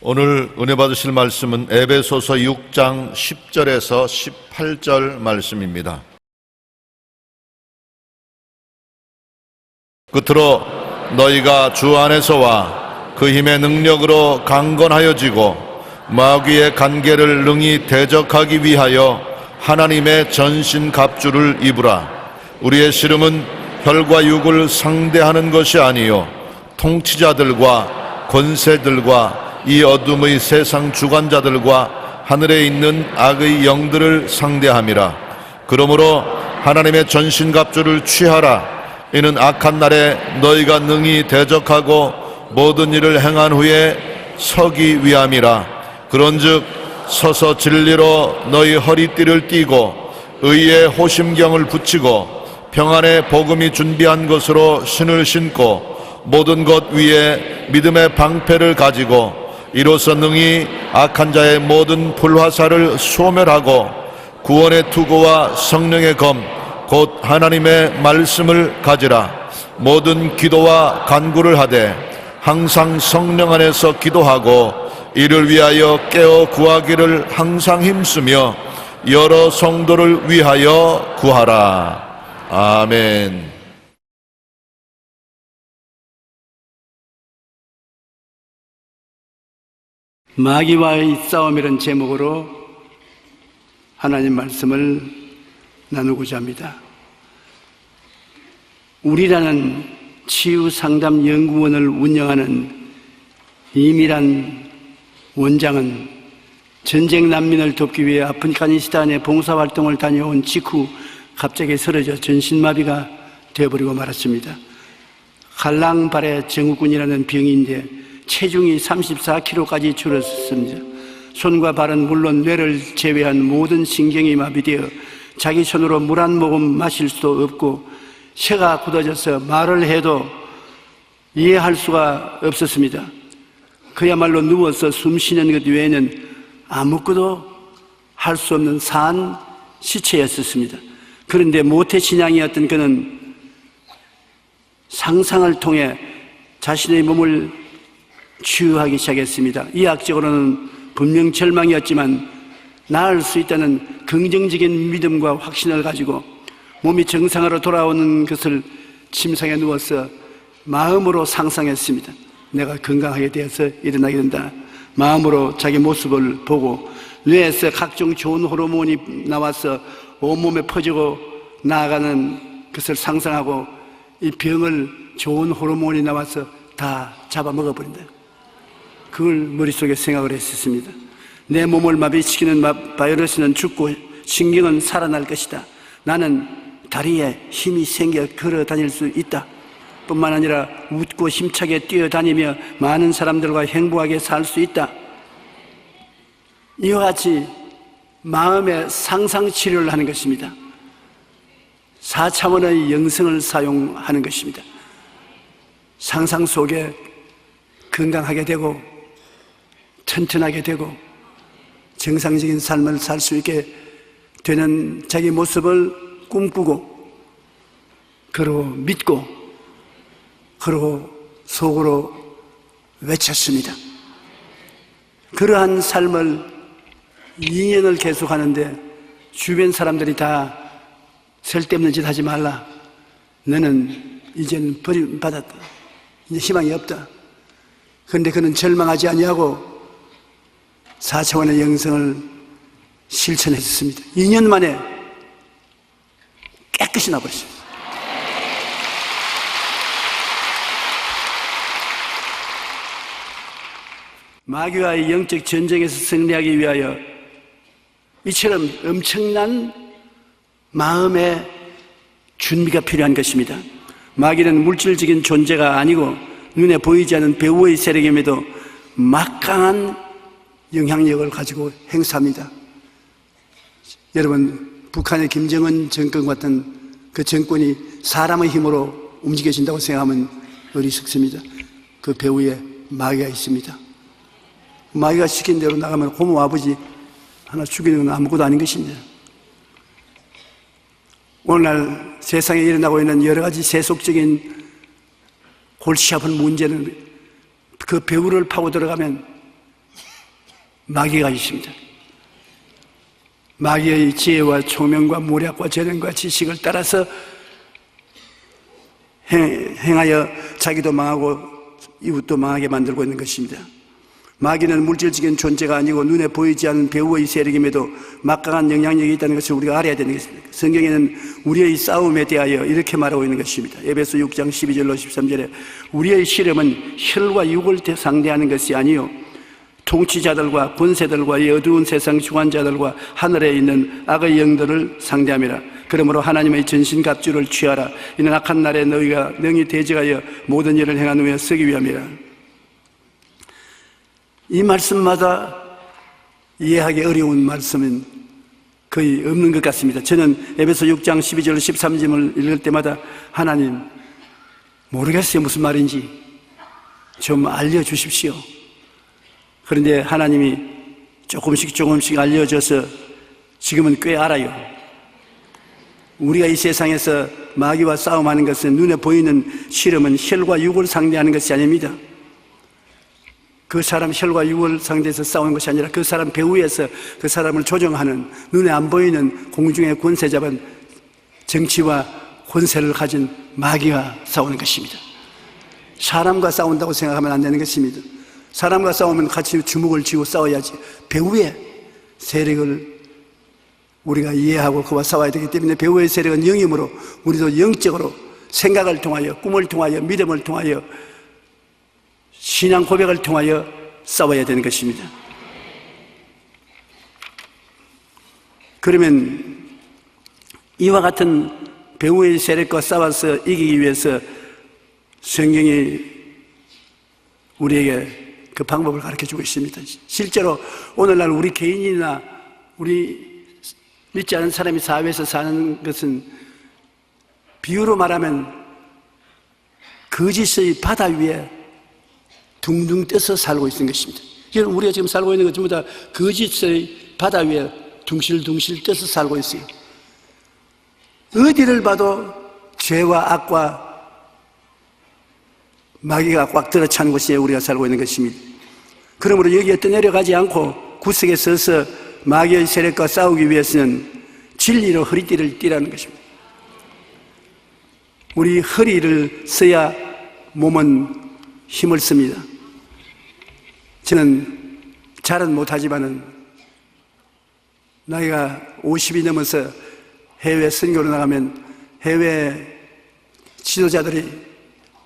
오늘 은혜 받으실 말씀은 에베소서 6장 10절에서 18절 말씀입니다. 끝으로 너희가 주 안에서와 그 힘의 능력으로 강건하여지고 마귀의 간계를 능히 대적하기 위하여 하나님의 전신 갑주를 입으라. 우리의 씨름은 혈과 육을 상대하는 것이 아니요 통치자들과 권세들과 이 어둠의 세상 주관자들과 하늘에 있는 악의 영들을 상대함이라. 그러므로 하나님의 전신갑주를 취하라. 이는 악한 날에 너희가 능히 대적하고 모든 일을 행한 후에 서기 위함이라. 그런즉 서서 진리로 너희 허리띠를 띠고 의의 호심경을 붙이고 평안의 복음이 준비한 것으로 신을 신고 모든 것 위에 믿음의 방패를 가지고 이로써 능히 악한 자의 모든 불화살을 소멸하고 구원의 투구와 성령의 검 곧 하나님의 말씀을 가지라. 모든 기도와 간구를 하되 항상 성령 안에서 기도하고 이를 위하여 깨어 구하기를 항상 힘쓰며 여러 성도를 위하여 구하라. 아멘. 마귀와의 싸움이라는 제목으로 하나님 말씀을 나누고자 합니다. 우리라는 치유상담연구원을 운영하는 이미란 원장은 전쟁 난민을 돕기 위해 아프가니스탄에 봉사활동을 다녀온 직후 갑자기 쓰러져 전신마비가 되어버리고 말았습니다. 갈랑발의 증후군이라는 병인데 체중이 34kg까지 줄었습니다. 손과 발은 물론 뇌를 제외한 모든 신경이 마비되어 자기 손으로 물 한 모금 마실 수도 없고 혀가 굳어져서 말을 해도 이해할 수가 없었습니다. 그야말로 누워서 숨 쉬는 것 외에는 아무것도 할 수 없는 산 시체였었습니다. 그런데 모태신앙이었던 그는 상상을 통해 자신의 몸을 치유하기 시작했습니다. 의학적으로는 분명 절망이었지만 나을 수 있다는 긍정적인 믿음과 확신을 가지고 몸이 정상으로 돌아오는 것을 침상에 누워서 마음으로 상상했습니다. 내가 건강하게 되어서 일어나게 된다. 마음으로 자기 모습을 보고 뇌에서 각종 좋은 호르몬이 나와서 온몸에 퍼지고 나아가는 것을 상상하고 이 병을 좋은 호르몬이 나와서 다 잡아먹어버린다. 그걸 머릿속에 생각을 했었습니다. 내 몸을 마비시키는 바이러스는 죽고 신경은 살아날 것이다. 나는 다리에 힘이 생겨 걸어 다닐 수 있다. 뿐만 아니라 웃고 힘차게 뛰어다니며 많은 사람들과 행복하게 살 수 있다. 이와 같이 마음의 상상치료를 하는 것입니다. 4차원의 영성을 사용하는 것입니다. 상상 속에 건강하게 되고 튼튼하게 되고 정상적인 삶을 살 수 있게 되는 자기 모습을 꿈꾸고 그러고 믿고 그러고 속으로 외쳤습니다. 그러한 삶을 2년을 계속하는데 주변 사람들이 다 쓸데없는 짓 하지 말라. 너는 이제는 버림받았다. 이제 희망이 없다. 그런데 그는 절망하지 아니하고 4차원의 영성을 실천했습니다. 2년 만에 깨끗이 나버렸어요. 마귀와의 영적 전쟁에서 승리하기 위하여 이처럼 엄청난 마음의 준비가 필요한 것입니다. 마귀는 물질적인 존재가 아니고 눈에 보이지 않는 배후의 세력임에도 막강한 영향력을 가지고 행사합니다. 여러분, 북한의 김정은 정권 같은 그 정권이 사람의 힘으로 움직여진다고 생각하면 어리석습니다. 그 배후에 마귀가 있습니다. 마귀가 시킨 대로 나가면 고모 아버지 하나 죽이는 건 아무것도 아닌 것입니다. 오늘날 세상에 일어나고 있는 여러 가지 세속적인 골치 아픈 문제는 그 배후를 파고 들어가면 마귀가 있습니다. 마귀의 지혜와 총명과 모략과 재능과 지식을 따라서 행하여 자기도 망하고 이웃도 망하게 만들고 있는 것입니다. 마귀는 물질적인 존재가 아니고 눈에 보이지 않는 배후의 세력임에도 막강한 영향력이 있다는 것을 우리가 알아야 되는 것입니다. 성경에는 우리의 싸움에 대하여 이렇게 말하고 있는 것입니다. 에베소 6장 12절로 13절에 우리의 씨름은 혈과 육을 상대하는 것이 아니요 통치자들과 권세들과 이 어두운 세상 주관자들과 하늘에 있는 악의 영들을 상대함이라. 그러므로 하나님의 전신갑주를 취하라. 이는 악한 날에 너희가 능히 대적하여 모든 일을 행한 후에 서기 위함이라. 이 말씀마다 이해하기 어려운 말씀은 거의 없는 것 같습니다. 저는 에베소 6장 12절 13절을 읽을 때마다 하나님 모르겠어요, 무슨 말인지 좀 알려주십시오. 그런데 하나님이 조금씩 알려줘서 지금은 꽤 알아요. 우리가 이 세상에서 마귀와 싸움하는 것은 눈에 보이는 실험은 혈과 육을 상대하는 것이 아닙니다. 그 사람 혈과 육을 상대해서 싸우는 것이 아니라 그 사람 배후에서 그 사람을 조정하는 눈에 안 보이는 공중의 권세 잡은 정치와 권세를 가진 마귀가 싸우는 것입니다. 사람과 싸운다고 생각하면 안 되는 것입니다. 사람과 싸우면 같이 주먹을 쥐고 싸워야지. 배후의 세력을 우리가 이해하고 그와 싸워야 되기 때문에 배후의 세력은 영이므로 우리도 영적으로 생각을 통하여 꿈을 통하여 믿음을 통하여 신앙 고백을 통하여 싸워야 되는 것입니다. 그러면 이와 같은 배후의 세력과 싸워서 이기기 위해서 성경이 우리에게 그 방법을 가르쳐주고 있습니다. 실제로 오늘날 우리 개인이나 우리 믿지 않은 사람이 사회에서 사는 것은 비유로 말하면 거짓의 바다 위에 둥둥 떠서 살고 있는 것입니다. 우리가 지금 살고 있는 것 전부 다 거짓의 바다 위에 둥실둥실 떠서 살고 있어요. 어디를 봐도 죄와 악과 마귀가 꽉 들어찬 곳에 우리가 살고 있는 것입니다. 그러므로 여기에 떠내려가지 않고 구석에 서서 마귀의 세력과 싸우기 위해서는 진리로 허리띠를 띠라는 것입니다. 우리 허리를 써야 몸은 힘을 씁니다. 저는 잘은 못하지만은 나이가 50이 넘어서 해외 선교로 나가면 해외 지도자들이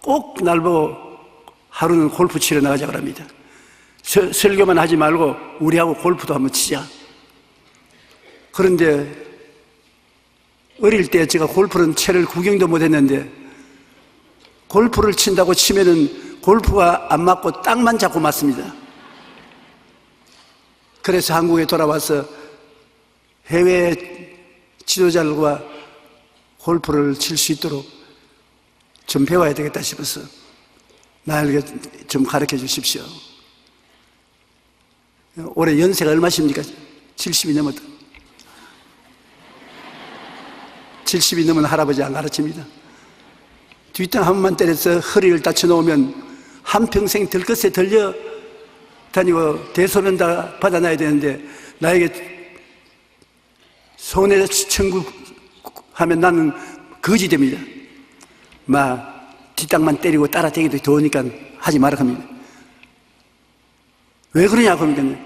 꼭 날 보고 하루는 골프 치러 나가자고 합니다. 설교만 하지 말고 우리하고 골프도 한번 치자. 그런데 어릴 때 제가 골프는 채를 구경도 못했는데 골프를 친다고 치면은 골프가 안 맞고 땅만 잡고 맞습니다. 그래서 한국에 돌아와서 해외 지도자들과 골프를 칠 수 있도록 좀 배워야 되겠다 싶어서 나에게 좀 가르쳐 주십시오. 올해 연세가 얼마십니까? 70이 넘었다. 70이 넘은 할아버지 안 가르칩니다. 뒷땅 한 번만 때려서 허리를 다쳐놓으면 한평생 들것에 들려 다니고 대소변 다 받아놔야 되는데 나에게 손해 청구하면 나는 거지 됩니다. 뒷땅만 때리고 따라다니기도 더우니까 하지 말라 합니다. 왜 그러냐고 합니까?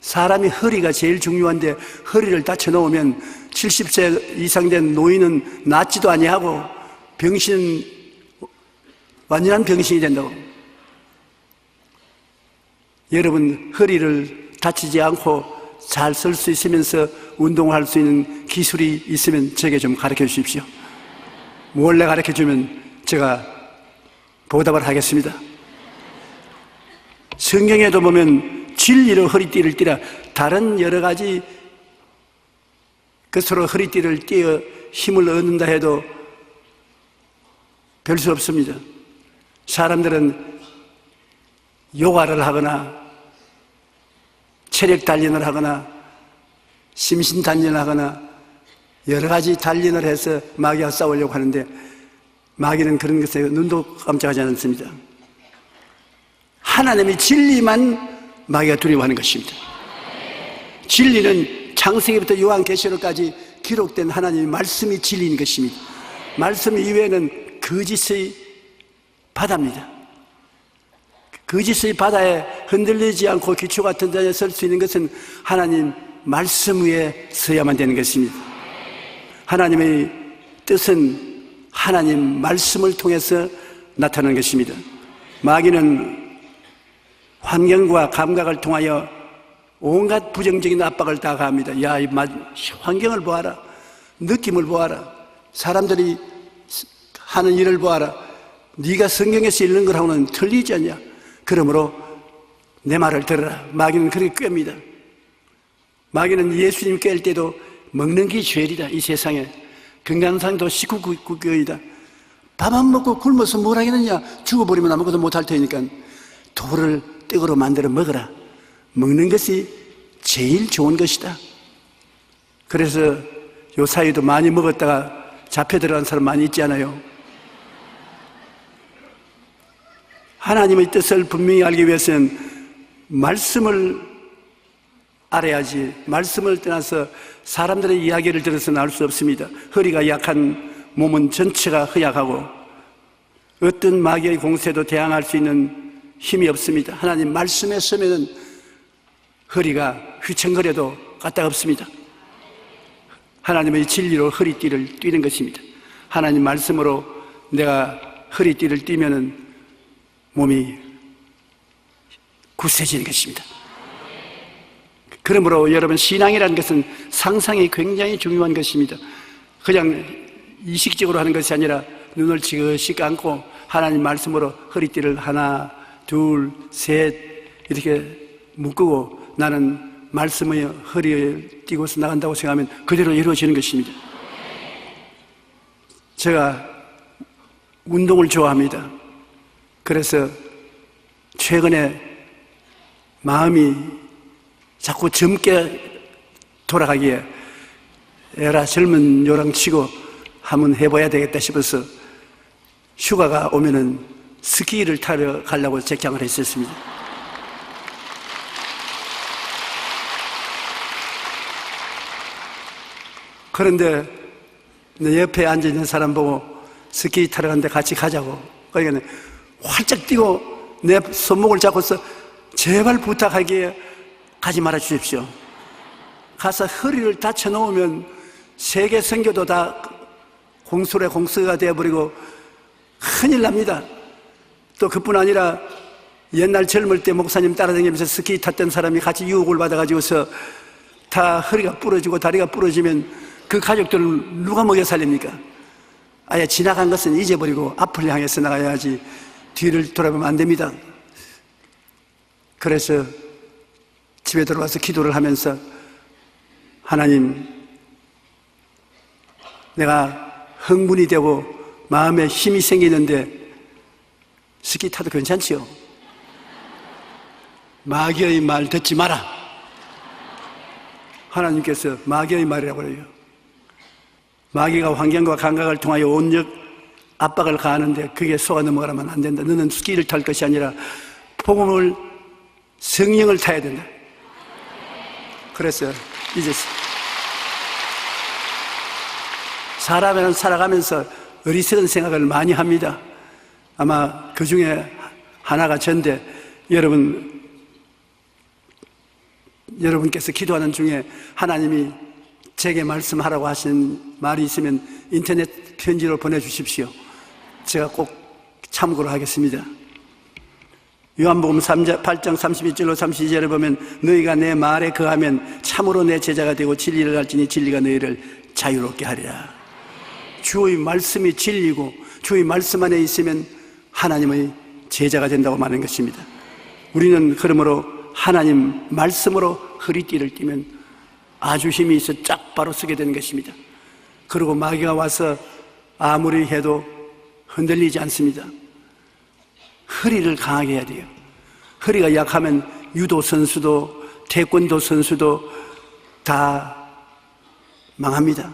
사람이 허리가 제일 중요한데 허리를 다쳐놓으면 70세 이상 된 노인은 낫지도 아니하고 병신, 완전한 병신이 된다고. 여러분 허리를 다치지 않고 잘 설 수 있으면서 운동할 수 있는 기술이 있으면 제게 좀 가르쳐 주십시오. 몰래 가르쳐 주면 제가 보답을 하겠습니다. 성경에도 보면 진리로 허리띠를 띠라, 다른 여러 가지 것으로 허리띠를 띠어 힘을 얻는다 해도 별 수 없습니다. 사람들은 요가를 하거나 체력 단련을 하거나 심신 단련을 하거나 여러 가지 단련을 해서 마귀와 싸우려고 하는데 마귀는 그런 것에 눈도 깜짝하지 않습니다. 하나님의 진리만 마귀가 두려워하는 것입니다. 진리는 창세기부터 요한계시록까지 기록된 하나님의 말씀이 진리인 것입니다. 말씀 이외에는 거짓의 바다입니다. 거짓의 바다에 흔들리지 않고 기초 같은 데에 설 수 있는 것은 하나님 말씀 위에 서야만 되는 것입니다. 하나님의 뜻은 하나님 말씀을 통해서 나타나는 것입니다. 마귀는 환경과 감각을 통하여 온갖 부정적인 압박을 다 가합니다. 야, 이 환경을 보아라. 느낌을 보아라. 사람들이 하는 일을 보아라. 네가 성경에서 읽는 거하고는 틀리지 않냐. 그러므로 내 말을 들어라. 마귀는 그렇게 꿰입니다. 마귀는 예수님 꿰일 때도 먹는 게 죄이다. 이 세상에 건강상도 식구국이다. 밥 안 먹고 굶어서 뭘 하겠느냐. 죽어버리면 아무것도 못할 테니까 돌을 떡으로 만들어 먹어라. 먹는 것이 제일 좋은 것이다. 그래서 요 사이도 많이 먹었다가 잡혀 들어간 사람 많이 있지 않아요? 하나님의 뜻을 분명히 알기 위해서는 말씀을 알아야지, 말씀을 떠나서 사람들의 이야기를 들어서는 알 수 없습니다. 허리가 약한 몸은 전체가 허약하고 어떤 마귀의 공세도 대항할 수 있는 힘이 없습니다. 하나님 말씀에 서면은 허리가 휘청거려도 까딱없습니다. 하나님의 진리로 허리띠를 뛰는 것입니다. 하나님 말씀으로 내가 허리띠를 띠면은 몸이 굳세지는 것입니다. 그러므로 여러분, 신앙이라는 것은 상상이 굉장히 중요한 것입니다. 그냥 이식적으로 하는 것이 아니라 눈을 지그시 감고 하나님 말씀으로 허리띠를 하나, 둘, 셋 이렇게 묶고 나는 말씀의 허리에 띄고서 나간다고 생각하면 그대로 이루어지는 것입니다. 제가 운동을 좋아합니다. 그래서 최근에 마음이 자꾸 젊게 돌아가기에 에라 젊은 요랑치고 한번 해봐야 되겠다 싶어서 휴가가 오면은 스키를 타러 가려고 책장을 했었습니다. 그런데 내 옆에 앉아있는 사람 보고 스키 타러 가는데 같이 가자고. 그러니까 활짝 뛰고 내 손목을 잡고서 제발 부탁하기에 가지 말아 주십시오. 가서 허리를 다쳐 놓으면 세계 선교도 다 공술의 공수가 되어버리고 큰일 납니다. 또 그뿐 아니라 옛날 젊을 때 목사님 따라다니면서 스키 탔던 사람이 같이 유혹을 받아가지고서 다 허리가 부러지고 다리가 부러지면 그 가족들을 누가 먹여 살립니까? 아예 지나간 것은 잊어버리고 앞을 향해서 나가야지 뒤를 돌아보면 안 됩니다. 그래서 집에 들어와서 기도를 하면서 하나님, 내가 흥분이 되고 마음에 힘이 생기는데 스키 타도 괜찮지요? 마귀의 말 듣지 마라. 하나님께서 마귀의 말이라고 그래요. 마귀가 환경과 감각을 통하여 온역 압박을 가하는데 그게 속아 넘어가면 안 된다. 너는 스키를 탈 것이 아니라 복음을, 성령을 타야 된다. 그래서 이제 사람은 살아가면서 어리석은 생각을 많이 합니다. 아마 그 중에 하나가 전데 여러분께서 기도하는 중에 하나님이 제게 말씀하라고 하신 말이 있으면 인터넷 편지로 보내주십시오. 제가 꼭 참고를 하겠습니다. 요한복음 8장 31절로 32절에 보면 너희가 내 말에 거하면 참으로 내 제자가 되고 진리를 알지니 진리가 너희를 자유롭게 하리라. 주의 말씀이 진리고 주의 말씀 안에 있으면 하나님의 제자가 된다고 말하는 것입니다. 우리는 그러므로 하나님 말씀으로 허리띠를 띠면 아주 힘이 있어 쫙 바로 서게 되는 것입니다. 그리고 마귀가 와서 아무리 해도 흔들리지 않습니다. 허리를 강하게 해야 돼요. 허리가 약하면 유도 선수도 태권도 선수도 다 망합니다.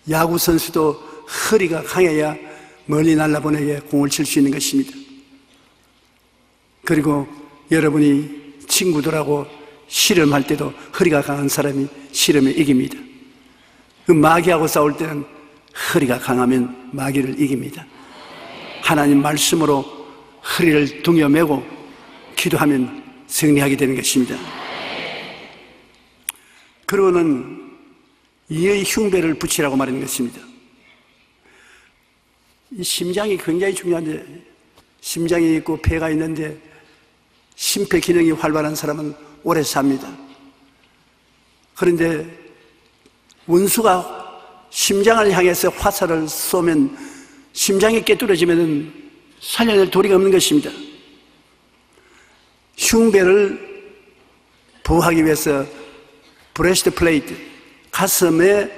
야구 선수도 허리가 강해야 멀리 날아보내게 공을 칠 수 있는 것입니다. 그리고 여러분이 친구들하고 씨름할 때도 허리가 강한 사람이 씨름에 이깁니다. 그 마귀하고 싸울 때는 허리가 강하면 마귀를 이깁니다. 하나님 말씀으로 허리를 동여매고 기도하면 승리하게 되는 것입니다. 그러고는 이의 흉배를 붙이라고 말하는 것입니다. 이 심장이 굉장히 중요한데, 심장이 있고 폐가 있는데 심폐 기능이 활발한 사람은 오래 삽니다. 그런데 원수가 심장을 향해서 화살을 쏘면 심장이 깨뚫어지면 살려낼 도리가 없는 것입니다. 흉배를 보호하기 위해서 브레스트 플레이트, 가슴에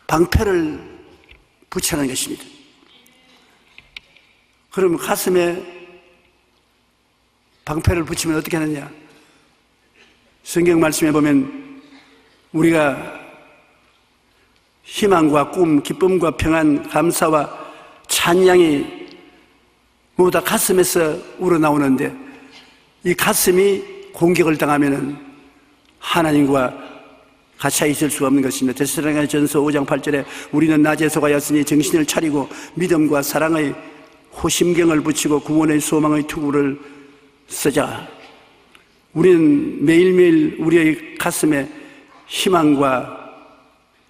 방패를 붙여놓은 것입니다. 그러면 가슴에 방패를 붙이면 어떻게 하느냐? 성경 말씀에 보면 우리가 희망과 꿈, 기쁨과 평안, 감사와 찬양이 모두 다 가슴에서 우러나오는데, 이 가슴이 공격을 당하면은 하나님과 같이 있을 수가 없는 것입니다. 데살로니가전서 5장 8절에 우리는 낮에 속하였으니 정신을 차리고 믿음과 사랑의 호심경을 붙이고 구원의 소망의 투구를 쓰자. 우리는 매일매일 우리의 가슴에 희망과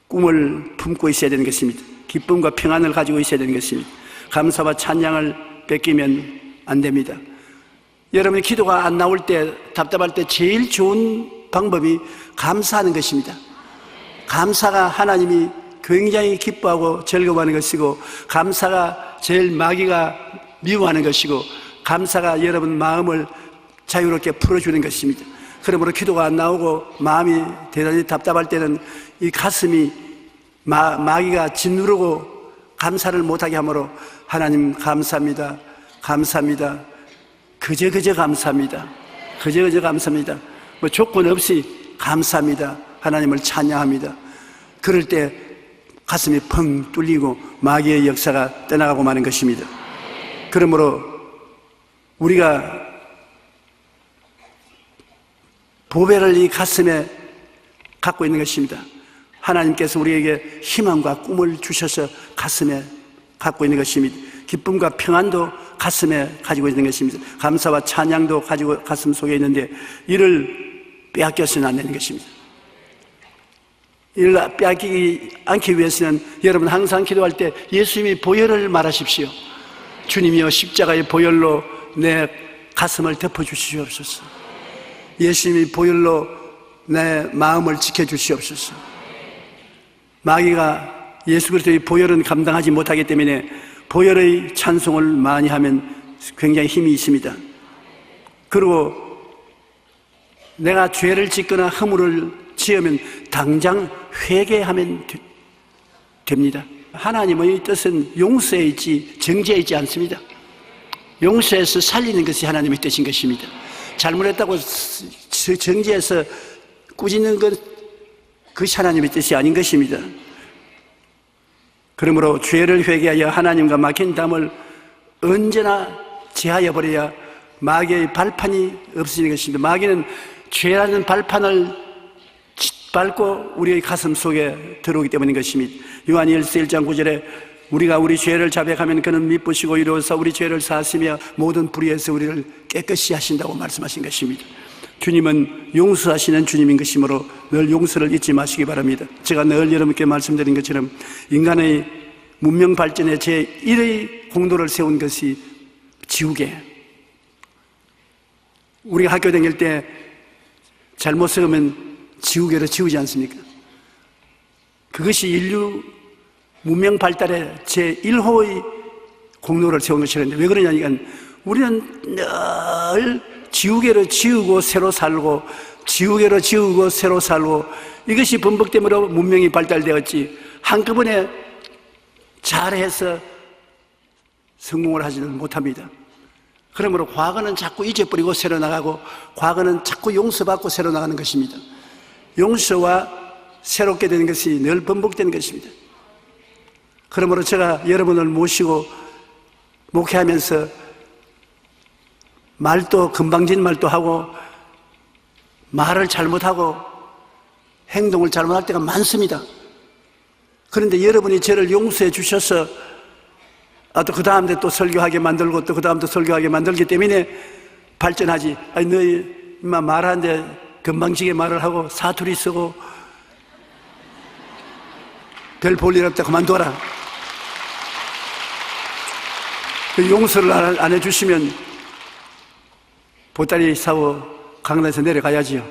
꿈을 품고 있어야 되는 것입니다. 기쁨과 평안을 가지고 있어야 되는 것입니다. 감사와 찬양을 뺏기면 안 됩니다. 여러분이 기도가 안 나올 때, 답답할 때 제일 좋은 방법이 감사하는 것입니다. 감사가 하나님이 굉장히 기뻐하고 즐거워하는 것이고, 감사가 제일 마귀가 미워하는 것이고, 감사가 여러분 마음을 자유롭게 풀어주는 것입니다. 그러므로 기도가 안 나오고 마음이 대단히 답답할 때는 이 가슴이 마귀가 짓누르고 감사를 못하게 하므로 하나님 감사합니다. 감사합니다. 그저 감사합니다. 그저 감사합니다. 뭐 조건 없이 감사합니다. 하나님을 찬양합니다. 그럴 때 가슴이 펑 뚫리고 마귀의 역사가 떠나가고 마는 것입니다. 그러므로 우리가 보배를 이 가슴에 갖고 있는 것입니다. 하나님께서 우리에게 희망과 꿈을 주셔서 가슴에 갖고 있는 것입니다. 기쁨과 평안도 가슴에 가지고 있는 것입니다. 감사와 찬양도 가지고 가슴 속에 있는데, 이를 빼앗겨서는 안 되는 것입니다. 이를 빼앗기지 않기 위해서는 여러분 항상 기도할 때 예수님이 보혈을 말하십시오. 주님이여 십자가의 보혈로 내 가슴을 덮어주시옵소서. 예수님이 보혈로 내 마음을 지켜주시옵소서. 마귀가 예수 그리스도의 보혈은 감당하지 못하기 때문에 보혈의 찬송을 많이 하면 굉장히 힘이 있습니다. 그리고 내가 죄를 짓거나 허물을 지으면 당장 회개하면 됩니다. 하나님의 뜻은 용서에 있지 정죄에 있지 않습니다. 용서해서 살리는 것이 하나님의 뜻인 것입니다. 잘못했다고 정죄해서 꾸짖는 것, 그것이 하나님의 뜻이 아닌 것입니다. 그러므로 죄를 회개하여 하나님과 막힌 담을 언제나 제하여 버려야 마귀의 발판이 없어지는 것입니다. 마귀는 죄라는 발판을 밟고 우리의 가슴 속에 들어오기 때문인 것입니다. 요한일서 1장 9절에 우리가 우리 죄를 자백하면 그는 미쁘시고 이로써 우리 죄를 사하시며 모든 불의에서 우리를 깨끗이 하신다고 말씀하신 것입니다. 주님은 용서하시는 주님인 것이므로 늘 용서를 잊지 마시기 바랍니다. 제가 늘 여러분께 말씀드린 것처럼 인간의 문명 발전에 제1의 공로를 세운 것이 지우개. 우리가 학교 다닐 때 잘못 쓰면 지우개로 지우지 않습니까? 그것이 인류 문명 발달의 제1호의 공로를 세운 것이었는데, 왜 그러냐니까 우리는 늘 지우개로 지우고 새로 살고 지우개로 지우고 새로 살고, 이것이 반복됨으로 문명이 발달되었지 한꺼번에 잘해서 성공을 하지는 못합니다. 그러므로 과거는 자꾸 잊어버리고 새로 나가고 과거는 자꾸 용서받고 새로 나가는 것입니다. 용서와 새롭게 되는 것이 늘 반복되는 것입니다. 그러므로 제가 여러분을 모시고 목회하면서 말도 건방진 말도 하고 말을 잘못하고 행동을 잘못할 때가 많습니다. 그런데 여러분이 저를 용서해 주셔서 또 그 다음에 또 설교하게 만들고 또 그 다음 또 설교하게 만들기 때문에 발전하지. 아니 너희 인마 말하는데 건방지게 말을 하고 사투리 쓰고 별 볼 일 없다 그만둬라. 용서를 안 해주시면 보따리 사고 강남에서 내려가야지요.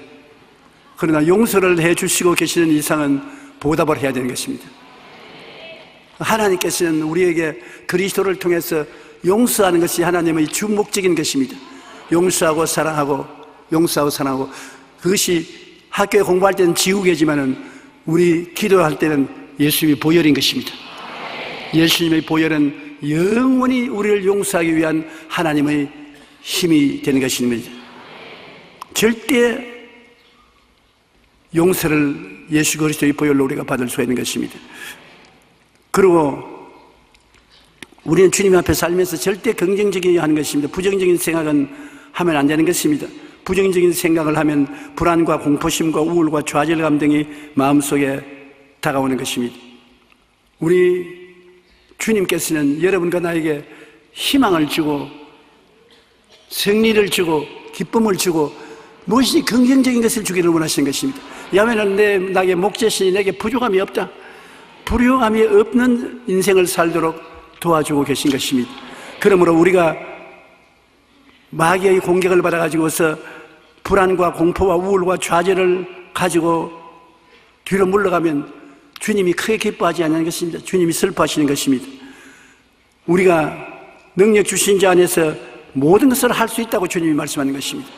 그러나 용서를 해주시고 계시는 이상은 보답을 해야 되는 것입니다. 하나님께서는 우리에게 그리스도를 통해서 용서하는 것이 하나님의 주목적인 것입니다. 용서하고 사랑하고 용서하고 사랑하고, 그것이 학교에 공부할 때는 지우개지만은 우리 기도할 때는 예수님의 보혈인 것입니다. 예수님의 보혈은 영원히 우리를 용서하기 위한 하나님의 힘이 되는 것입니다. 절대 용서를 예수 그리스도의 보혈로 우리가 받을 수 있는 것입니다. 그리고 우리는 주님 앞에 살면서 절대 긍정적이어야 하는 것입니다. 부정적인 생각은 하면 안 되는 것입니다. 부정적인 생각을 하면 불안과 공포심과 우울과 좌절감 등이 마음속에 다가오는 것입니다. 우리 주님께서는 여러분과 나에게 희망을 주고 승리를 주고 기쁨을 주고 무엇이 긍정적인 것을 주기를 원하시는 것입니다. 야외는 나에게 목재신이 내게 부족함이 없다, 불효함이 없는 인생을 살도록 도와주고 계신 것입니다. 그러므로 우리가 마귀의 공격을 받아가지고서 불안과 공포와 우울과 좌절을 가지고 뒤로 물러가면 주님이 크게 기뻐하지 않는 것입니다. 주님이 슬퍼하시는 것입니다. 우리가 능력 주신 자 안에서 모든 것을 할 수 있다고 주님이 말씀하는 것입니다.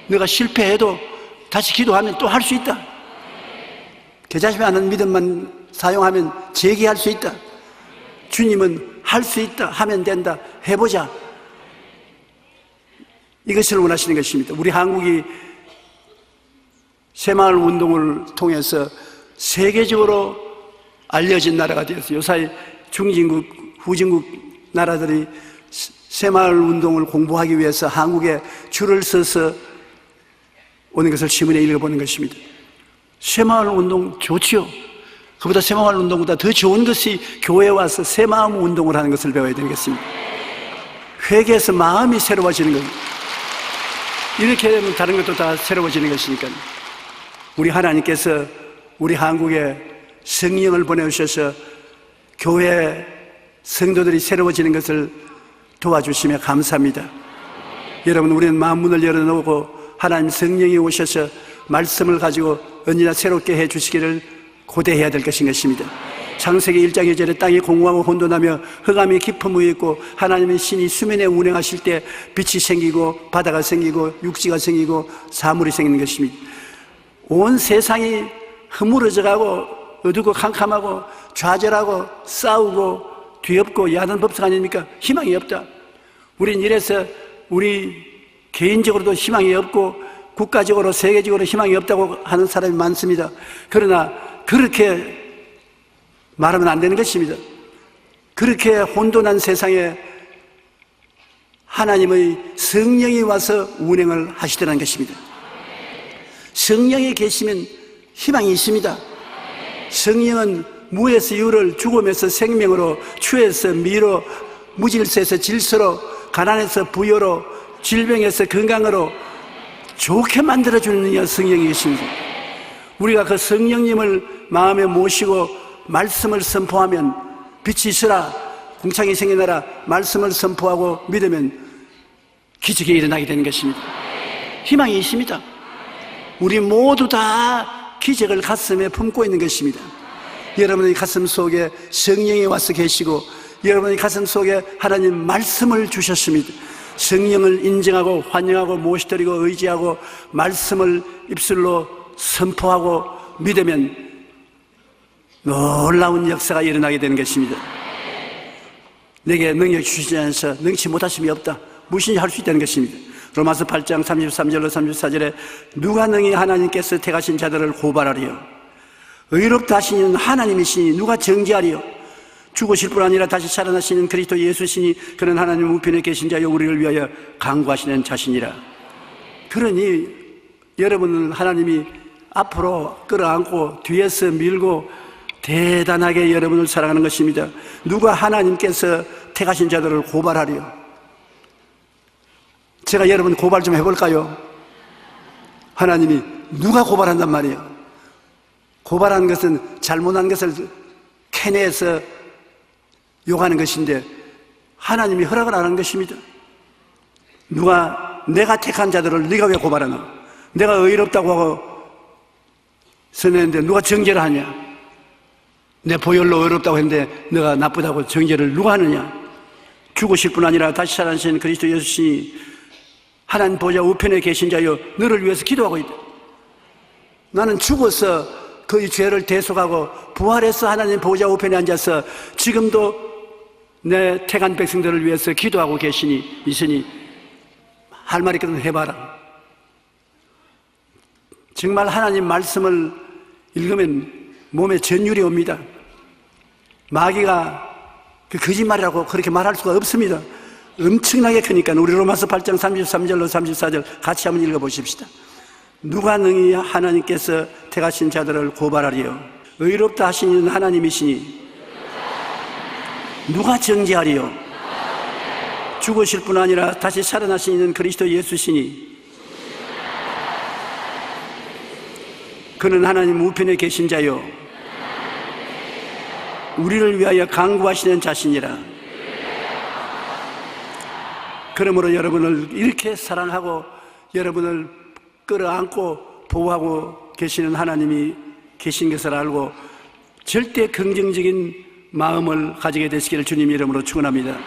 내가 실패해도 다시 기도하면 또 할 수 있다. 개자심에 않은 믿음만 사용하면 재기할 수 있다. 주님은 할 수 있다, 하면 된다, 해보자, 이것을 원하시는 것입니다. 우리 한국이 새마을 운동을 통해서 세계적으로 알려진 나라가 되었어요. 요사이 중진국, 후진국 나라들이 새마을 운동을 공부하기 위해서 한국에 줄을 서서 오는 것을 신문에 읽어보는 것입니다. 새마을 운동 좋지요. 그보다 새마을 운동보다 더 좋은 것이 교회에 와서 새마음 운동을 하는 것을 배워야 되겠습니다. 회개해서 마음이 새로워지는 겁니다. 이렇게 되면 다른 것도 다 새로워지는 것이니까요. 우리 하나님께서 우리 한국에 성령을 보내주셔서 교회 성도들이 새로워지는 것을 도와주시며 감사합니다. 여러분, 우리는 마음문을 열어놓고 하나님 성령이 오셔서 말씀을 가지고 언제나 새롭게 해주시기를 고대해야 될 것입니다. 창세기 1장 2절에 땅이 공허하고 혼돈하며 흑암이 깊음이 있고 하나님의 신이 수면에 운행하실 때 빛이 생기고 바다가 생기고 육지가 생기고 사물이 생기는 것입니다. 온 세상이 허물어져가고 어둡고 캄캄하고 좌절하고 싸우고 뒤엎고 야단 법석 아닙니까? 희망이 없다. 우린 이래서 우리 개인적으로도 희망이 없고 국가적으로 세계적으로 희망이 없다고 하는 사람이 많습니다. 그러나 그렇게 말하면 안 되는 것입니다. 그렇게 혼돈한 세상에 하나님의 성령이 와서 운행을 하시더라는 것입니다. 성령이 계시면 희망이 있습니다. 성령은 무에서 유를, 죽음에서 생명으로, 추에서 미로, 무질서에서 질서로, 가난에서 부여로, 질병에서 건강으로 좋게 만들어주는 성령이 계십니다. 우리가 그 성령님을 마음에 모시고 말씀을 선포하면 빛이 있으라, 궁창이 생겨나라 말씀을 선포하고 믿으면 기적이 일어나게 되는 것입니다. 희망이 있습니다. 우리 모두 다 기적을 가슴에 품고 있는 것입니다. 여러분의 가슴 속에 성령이 와서 계시고 여러분의 가슴 속에 하나님 말씀을 주셨습니다. 성령을 인정하고 환영하고 모시드리고 의지하고 말씀을 입술로 선포하고 믿으면 놀라운 역사가 일어나게 되는 것입니다. 내게 능력 주시지 않아서 능치 못하심이 없다, 무엇인지 할 수 있다는 것입니다. 로마서 8장 33절로 34절에 누가 능히 하나님께서 택하신 자들을 고발하리요, 의롭다 하시는 하나님이시니 누가 정죄하리요? 죽으실 뿐 아니라 다시 살아나시는 그리스도 예수시니 그는 하나님 우편에 계신 자여 우리를 위하여 간구하시는 자신이라. 그러니 여러분은 하나님이 앞으로 끌어안고 뒤에서 밀고 대단하게 여러분을 사랑하는 것입니다. 누가 하나님께서 택하신 자들을 고발하리요? 제가 여러분 고발 좀 해볼까요? 하나님이 누가 고발한단 말이에요? 고발한 것은 잘못한 것을 캐내서 욕하는 것인데 하나님이 허락을 안 하는 것입니다. 누가 내가 택한 자들을 네가 왜 고발하나? 내가 의롭다고 하고 선했는데 누가 정죄를 하냐? 내 보혈로 의롭다고 했는데 내가 나쁘다고 정죄를 누가 하느냐? 죽으실 뿐 아니라 다시 살아나신 그리스도 예수시니 하나님 보좌 우편에 계신 자여 너를 위해서 기도하고 있다. 나는 죽어서 그의 죄를 대속하고 부활해서 하나님 보좌 우편에 앉아서 지금도 내 택한 백성들을 위해서 기도하고 계시니 있으니 할 말이 있거든 해봐라. 정말 하나님 말씀을 읽으면 몸에 전율이 옵니다. 마귀가 그 거짓말이라고 그렇게 말할 수가 없습니다. 엄청나게 크니까 우리 로마서 8장 33절로 34절 같이 한번 읽어보십시다. 누가 능히 하나님께서 택하신 자들을 고발하리요? 의롭다 하시는 하나님이시니 누가 정죄하리요? 죽으실 뿐 아니라 다시 살아나시는 그리스도 예수시니 그는 하나님 우편에 계신 자요 우리를 위하여 간구하시는 자신이라. 그러므로 여러분을 이렇게 사랑하고 여러분을 끌어안고 보호하고 계시는 하나님이 계신 것을 알고 절대 긍정적인 마음을 가지게 되시기를 주님 이름으로 축원합니다.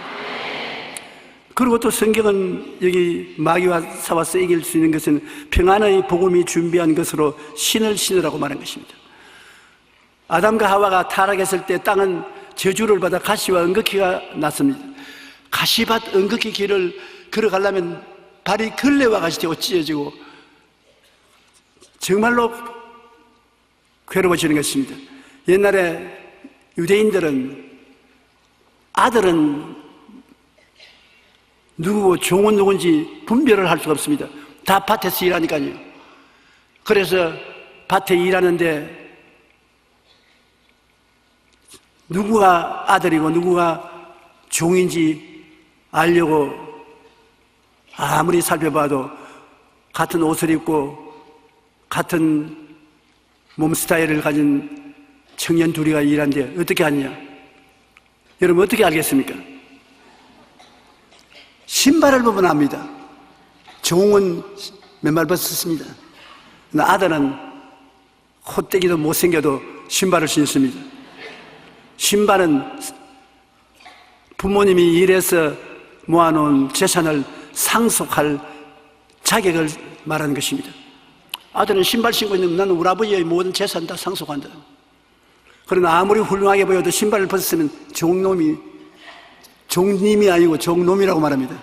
그리고 또 성경은 여기 마귀와 싸워서 이길 수 있는 것은 평안의 복음이 준비한 것으로 신을 신으라고 말한 것입니다. 아담과 하와가 타락했을 때 땅은 저주를 받아 가시와 은극기가 났습니다. 가시밭 은극기 길을 걸어가려면 발이 걸레와 같이 되고 찢어지고 정말로 괴로워지는 것입니다. 옛날에 유대인들은 아들은 누구고 종은 누군지 분별을 할 수가 없습니다. 다 밭에서 일하니까요. 그래서 밭에 일하는데 누구가 아들이고 누구가 종인지 알려고 아무리 살펴봐도 같은 옷을 입고 같은 몸 스타일을 가진 청년 둘이가 일하는데 어떻게 하느냐? 여러분 어떻게 알겠습니까? 신발을 보면 압니다. 종은 맨발 벗었습니다. 아들은 콧대기도 못생겨도 신발을 신습니다. 신발은 부모님이 일해서 모아놓은 재산을 상속할 자격을 말하는 것입니다. 아들은 신발 신고 있는 나는 우리 아버지의 모든 재산 다 상속한다. 그러나 아무리 훌륭하게 보여도 신발을 벗었으면 종님이 아니고 종놈이라고 말합니다.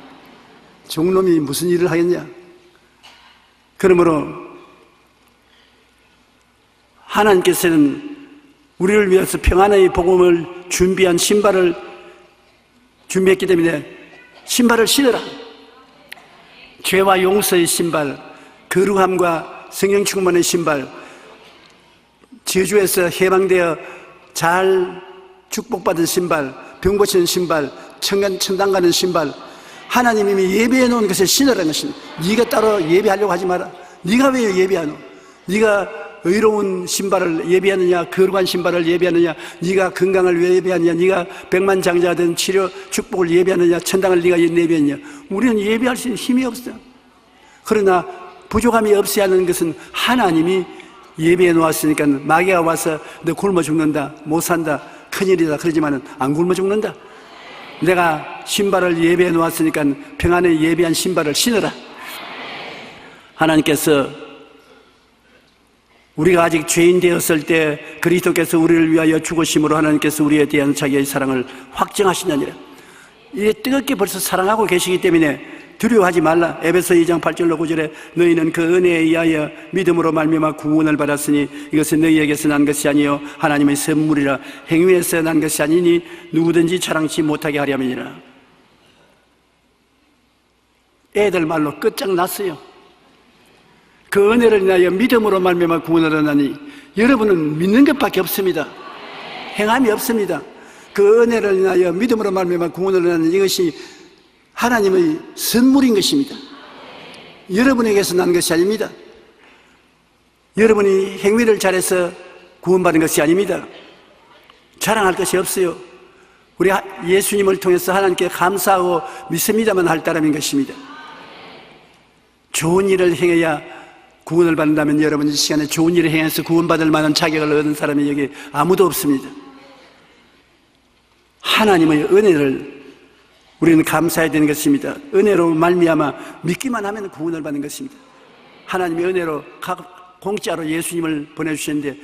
종놈이 무슨 일을 하겠냐? 그러므로 하나님께서는 우리를 위해서 평안의 복음을 준비한 신발을 준비했기 때문에 신발을 신으라. 죄와 용서의 신발, 거룩함과 성령 충만의 신발, 저주에서 해방되어 잘 축복받은 신발, 병 고치는 신발, 천당 가는 신발, 하나님이 이미 예배해 놓은 것을 신으라는 것입니다. 네가 따로 예배하려고 하지 마라. 네가 왜 예배하노? 네가 의로운 신발을 예배하느냐, 거룩한 신발을 예배하느냐, 네가 건강을 왜 예배하느냐, 네가 백만장자된 치료 축복을 예배하느냐, 천당을 네가 예배하느냐. 우리는 예배할 수 있는 힘이 없어요. 그러나 부족함이 없어야 하는 것은 하나님이 예배해 놓았으니까 마귀가 와서 너 굶어 죽는다, 못 산다, 큰일이다 그러지만은 안 굶어 죽는다. 내가 신발을 예배해 놓았으니까 평안에 예배한 신발을 신으라. 하나님께서 우리가 아직 죄인 되었을 때 그리스도께서 우리를 위하여 죽으심으로 하나님께서 우리에 대한 자기의 사랑을 확증하시느니라. 이게 뜨겁게 벌써 사랑하고 계시기 때문에 두려워하지 말라. 에베소 2장 8절로 9절에 너희는 그 은혜에 의하여 믿음으로 말미암아 구원을 받았으니 이것은 너희에게서 난 것이 아니요 하나님의 선물이라. 행위에서 난 것이 아니니 누구든지 자랑치 못하게 하려 함이니라. 애들 말로 끝장났어요. 그 은혜를 인하여 믿음으로 말미암아 구원을 얻나니 여러분은 믿는 것밖에 없습니다. 행함이 없습니다. 그 은혜를 인하여 믿음으로 말미암아 구원을 얻나니 이것이 하나님의 선물인 것입니다. 여러분에게서 난 것이 아닙니다. 여러분이 행위를 잘해서 구원받은 것이 아닙니다. 자랑할 것이 없어요. 우리 예수님을 통해서 하나님께 감사하고 믿습니다만 할 따름인 것입니다. 좋은 일을 행해야 구원을 받는다면 여러분 이 시간에 좋은 일을 행해서 구원받을 만한 자격을 얻은 사람이 여기 아무도 없습니다. 하나님의 은혜를 우리는 감사해야 되는 것입니다. 은혜로 말미암아 믿기만 하면 구원을 받는 것입니다. 하나님의 은혜로 공짜로 예수님을 보내주셨는데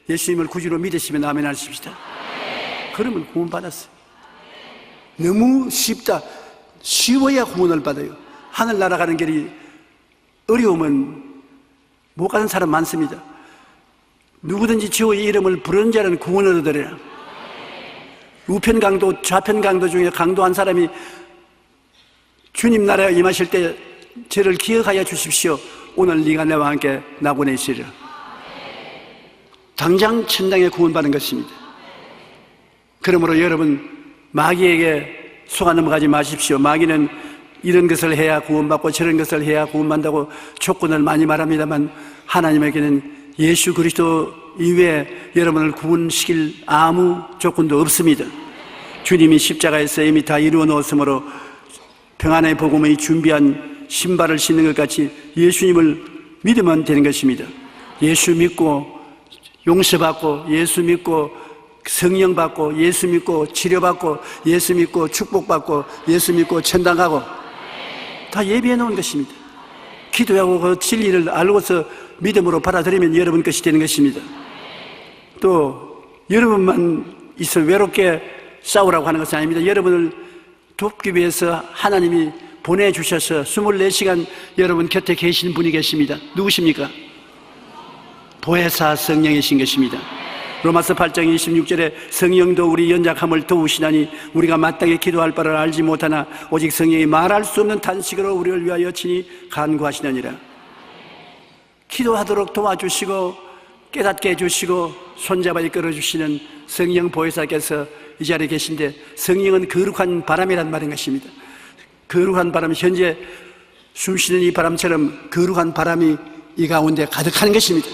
예수님을 구주로 믿으시면 아멘 하십시다. 그러면 구원 받았어요. 너무 쉽다. 쉬워야 구원을 받아요. 하늘나라 가는 길이 어려우면 못 가는 사람 많습니다. 누구든지 주의 이름을 부르는 자는 구원을 얻으리라. 우편 강도 좌편 강도 중에 강도한 사람이 주님 나라에 임하실 때 저를 기억하여 주십시오. 오늘 네가 내와 함께 낙원에 있으리라. 당장 천당에 구원받는 것입니다. 그러므로 여러분 마귀에게 속아 넘어가지 마십시오. 마귀는 이런 것을 해야 구원받고 저런 것을 해야 구원받는다고 조건을 많이 말합니다만 하나님에게는 예수 그리스도 이외에 여러분을 구원시킬 아무 조건도 없습니다. 주님이 십자가에서 이미 다 이루어 놓았으므로 평안의 복음의 준비한 신발을 신는 것 같이 예수님을 믿으면 되는 것입니다. 예수 믿고 용서받고 예수 믿고 성령 받고 예수 믿고 치료받고 예수 믿고 축복받고 예수 믿고 천당 가고 다 예비해 놓은 것입니다. 기도하고 그 진리를 알고서 믿음으로 받아들이면 여러분 것이 되는 것입니다. 또 여러분만 있어 외롭게 싸우라고 하는 것은 아닙니다. 여러분을 돕기 위해서 하나님이 보내주셔서 24시간 여러분 곁에 계신 분이 계십니다. 누구십니까? 보혜사 성령이신 것입니다. 로마서 8장 26절에 성령도 우리 연약함을 도우시나니 우리가 마땅히 기도할 바를 알지 못하나 오직 성령이 말할 수 없는 탄식으로 우리를 위하여 친히 간구하시느니라. 기도하도록 도와주시고 깨닫게 해주시고 손잡아 이끌어주시는 성령 보혜사께서 이 자리에 계신데 성령은 거룩한 바람이란 말인 것입니다. 거룩한 바람, 현재 숨쉬는 이 바람처럼 거룩한 바람이 이 가운데 가득한 것입니다.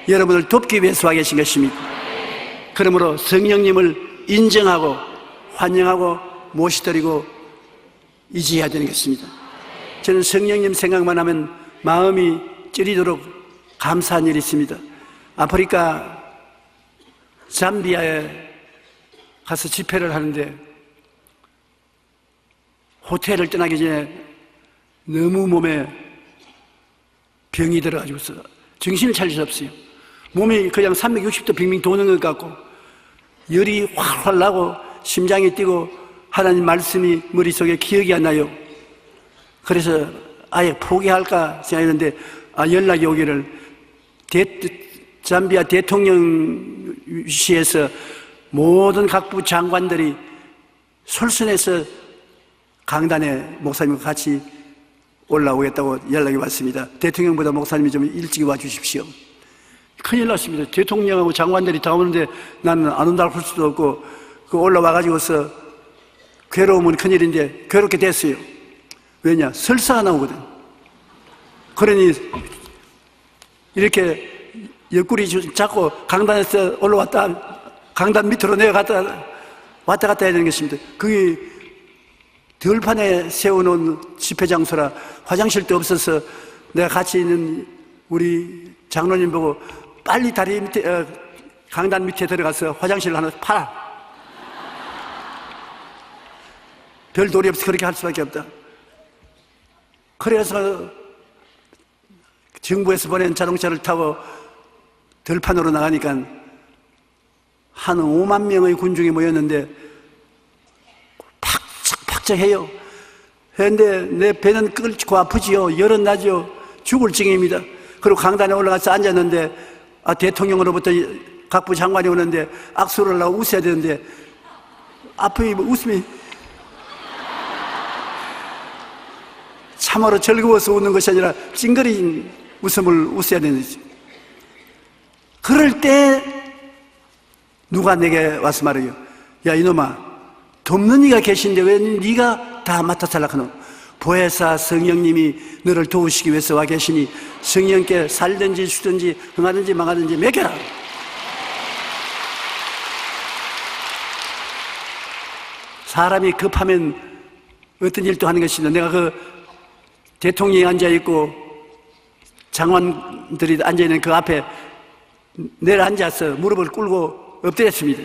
여러분을 돕기 위해서 와 계신 것입니다. 그러므로 성령님을 인정하고 환영하고 모시드리고 이지해야 되는 것입니다. 저는 성령님 생각만 하면 마음이 찌리도록 감사한 일이 있습니다. 아프리카 잠비아에 가서 집회를 하는데 호텔을 떠나기 전에 너무 몸에 병이 들어가지고서 정신을 차릴 수 없어요. 몸이 그냥 360도 빙빙 도는 것 같고 열이 활활 나고 심장이 뛰고 하나님 말씀이 머릿속에 기억이 안 나요. 그래서 아예 포기할까 생각했는데 연락이 오기를 잠비아 대통령실에서 모든 각부 장관들이 솔선해서 강단에 목사님과 같이 올라오겠다고 연락이 왔습니다. 대통령보다 목사님이 좀 일찍 와주십시오. 큰일 났습니다. 대통령하고 장관들이 다 오는데 나는 안 온다고 할 수도 없고 올라와가지고서 괴로우면 큰일인데 괴롭게 됐어요. 왜냐? 설사가 나오거든. 그러니 이렇게 옆구리 잡고 강단에서 올라왔다 강단 밑으로 내려갔다 왔다 갔다 해야 되는 것입니다. 그게 들판에 세워놓은 집회 장소라 화장실도 없어서 내가 같이 있는 우리 장로님 보고 빨리 다리 밑에 강단 밑에 들어가서 화장실을 하나 팔아. 별 도리 없이 그렇게 할 수밖에 없다. 그래서 정부에서 보낸 자동차를 타고 들판으로 나가니까 한 5만 명의 군중이 모였는데 팍짝팍짝해요. 했는데 내 배는 끓고 아프지요. 열은 나죠. 죽을 지경입니다. 그리고 강단에 올라가서 앉았는데 대통령으로부터 각부 장관이 오는데 악수를 하려고 웃어야 되는데 앞에 웃음이 참으로 즐거워서 웃는 것이 아니라 찡그린 웃음을 웃어야 되는 거지. 그럴 때 누가 내게 와서 말해요. 야 이놈아, 돕는 이가 계신데 왜 네가 다 맡아서 하노? 보혜사 성령님이 너를 도우시기 위해서 와 계시니 성령께 살든지 죽든지 흥하든지 망하든지 맡겨라. 사람이 급하면 어떤 일도 하는 것이다. 내가 그 대통령이 앉아있고 장관들이 앉아있는 그 앞에 내려앉아서 무릎을 꿇고 엎드렸습니다.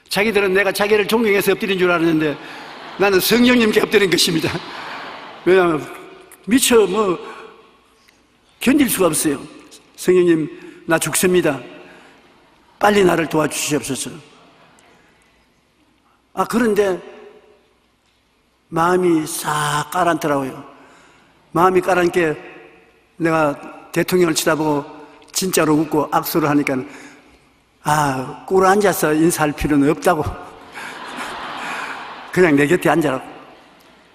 자기들은 내가 자기를 존경해서 엎드린 줄 알았는데 나는 성령님께 엎드린 것입니다. 왜냐하면 미처 견딜 수가 없어요. 성령님, 나 죽습니다. 빨리 나를 도와주시옵소서. 그런데 마음이 싹 가라앉더라고요. 마음이 가라앉게 내가 대통령을 쳐다보고 진짜로 웃고 악수를 하니까 꿇어 앉아서 인사할 필요는 없다고. 그냥 내 곁에 앉아라.